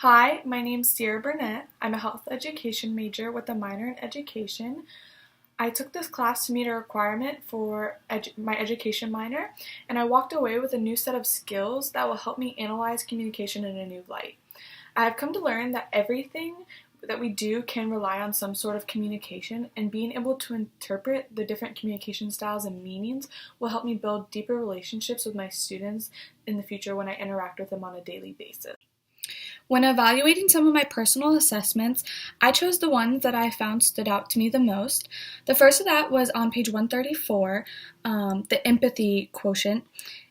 Hi, my name's Ciara Bernatt. I'm a health education major with a minor in education. I took this class to meet a requirement for my education minor, and I walked away with a new set of skills that will help me analyze communication in a new light. I have come to learn that everything that we do can rely on some sort of communication, and being able to interpret the different communication styles and meanings will help me build deeper relationships with my students in the future when I interact with them on a daily basis. When evaluating some of my personal assessments, I chose the ones that I found stood out to me the most. The first of that was on page 134, the empathy quotient.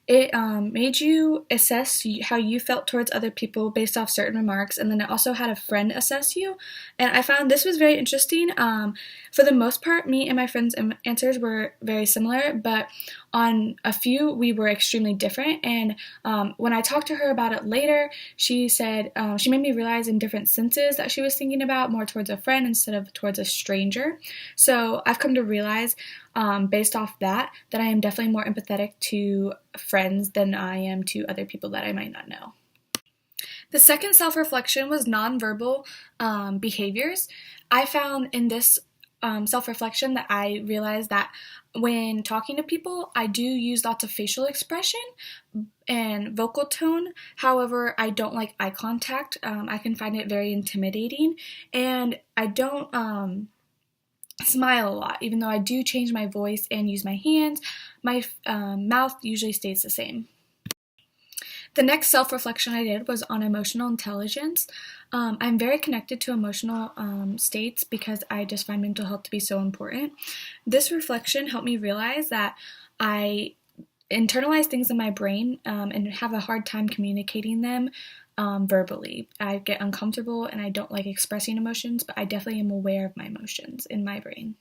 It made you assess how you felt towards other people based off certain remarks, and then it also had a friend assess you. And I found this was very interesting. For the most part, me and my friend's answers were very similar, but on a few, we were extremely different. And when I talked to her about it later, she said she made me realize in different senses that she was thinking about more towards a friend instead of towards a stranger. So I've come to realize, based off that I am definitely more empathetic to friends than I am to other people that I might not know. The second self-reflection was nonverbal behaviors. I found in this self-reflection that I realized that when talking to people, I do use lots of facial expression and vocal tone. However, I don't like eye contact. I can find it very intimidating, and I don't smile a lot. Even though I do change my voice and use my hands, my mouth usually stays the same. The next self-reflection I did was on emotional intelligence. I'm very connected to emotional states because I just find mental health to be so important. This reflection helped me realize that I internalize things in my brain and have a hard time communicating them verbally. I get uncomfortable and I don't like expressing emotions, but I definitely am aware of my emotions in my brain.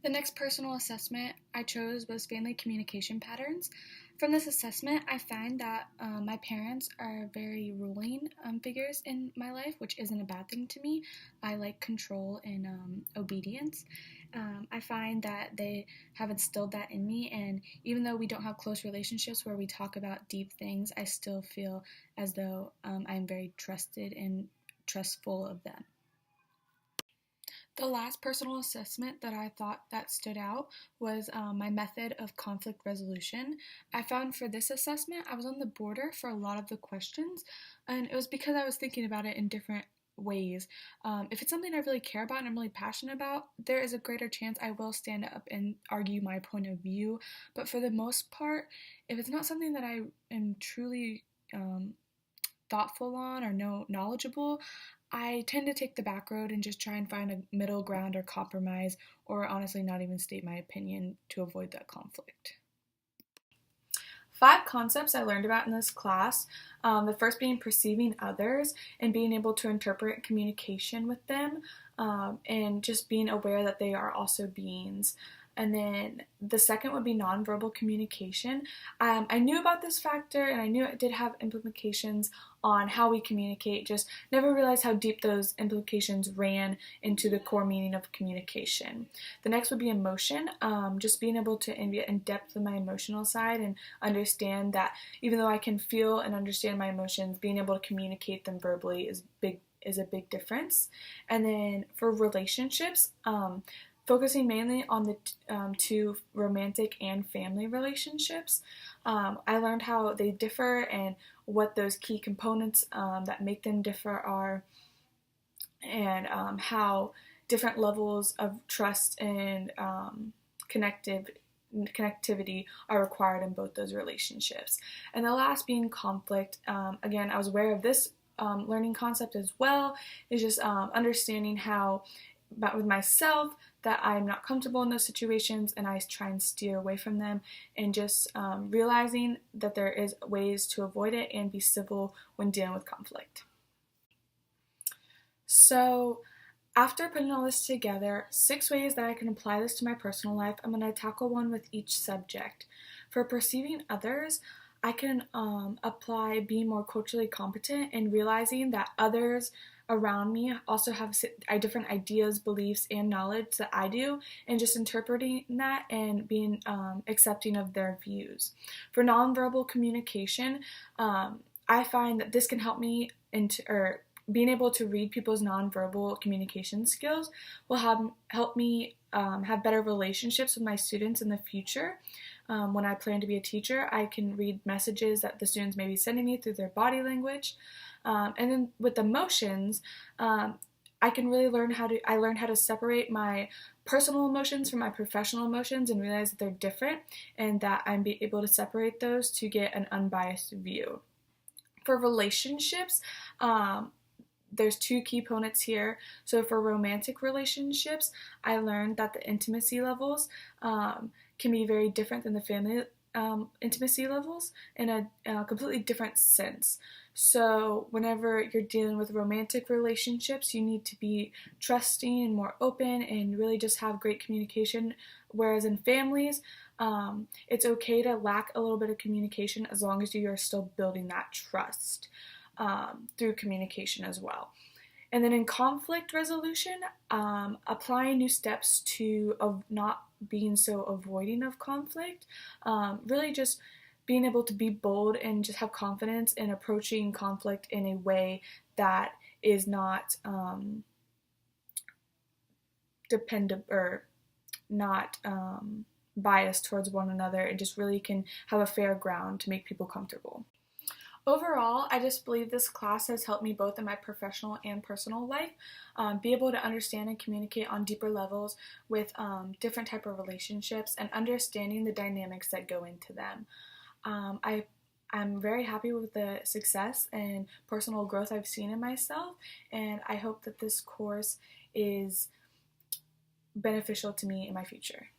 The next personal assessment I chose was family communication patterns. From this assessment, I find that my parents are very ruling figures in my life, which isn't a bad thing to me. I like control and obedience. I find that they have instilled that in me, and even though we don't have close relationships where we talk about deep things, I still feel as though I'm very trusted and trustful of them. The last personal assessment that I thought that stood out was my method of conflict resolution. I found for this assessment, I was on the border for a lot of the questions, and it was because I was thinking about it in different ways. If it's something I really care about and I'm really passionate about, there is a greater chance I will stand up and argue my point of view. But for the most part, if it's not something that I am truly thoughtful on or knowledgeable, I tend to take the back road and just try and find a middle ground or compromise, or honestly not even state my opinion to avoid that conflict. 5 concepts I learned about in this class. The first being perceiving others and being able to interpret communication with them, and just being aware that they are also beings. And then the second would be nonverbal communication. I knew about this factor and I knew it did have implications on how we communicate, just never realized how deep those implications ran into the core meaning of communication. The next would be emotion, just being able to get in depth with my emotional side and understand that even though I can feel and understand my emotions, being able to communicate them verbally is a big difference. And then for relationships, focusing mainly on the two romantic and family relationships. I learned how they differ and what those key components that make them differ are, and how different levels of trust and connectivity are required in both those relationships. And the last being conflict. Again, I was aware of this learning concept as well, is just understanding how with myself that I'm not comfortable in those situations and I try and steer away from them, and just realizing that there is ways to avoid it and be civil when dealing with conflict. So after putting all this together, 6 ways that I can apply this to my personal life. I'm going to tackle one with each subject. For perceiving others, I can apply being more culturally competent and realizing that others around me also have different ideas, beliefs, and knowledge that I do, and just interpreting that and being accepting of their views. For nonverbal communication, I find that this can help me being able to read people's nonverbal communication skills will help me have better relationships with my students in the future. When I plan to be a teacher, I can read messages that the students may be sending me through their body language. And then with emotions, I can really I learned how to separate my personal emotions from my professional emotions and realize that they're different and that I'm able to separate those to get an unbiased view. For relationships, there's two key components here. So for romantic relationships, I learned that the intimacy levels can be very different than the family intimacy levels in a completely different sense. So whenever you're dealing with romantic relationships, you need to be trusting and more open and really just have great communication. Whereas in families, it's okay to lack a little bit of communication as long as you are still building that trust through communication as well. And then in conflict resolution, applying new steps to not being so avoiding of conflict, really just being able to be bold and just have confidence in approaching conflict in a way that is not dependent or not biased towards one another, and just really can have a fair ground to make people comfortable. Overall, I just believe this class has helped me both in my professional and personal life be able to understand and communicate on deeper levels with different type of relationships and understanding the dynamics that go into them. I'm very happy with the success and personal growth I've seen in myself, and I hope that this course is beneficial to me in my future.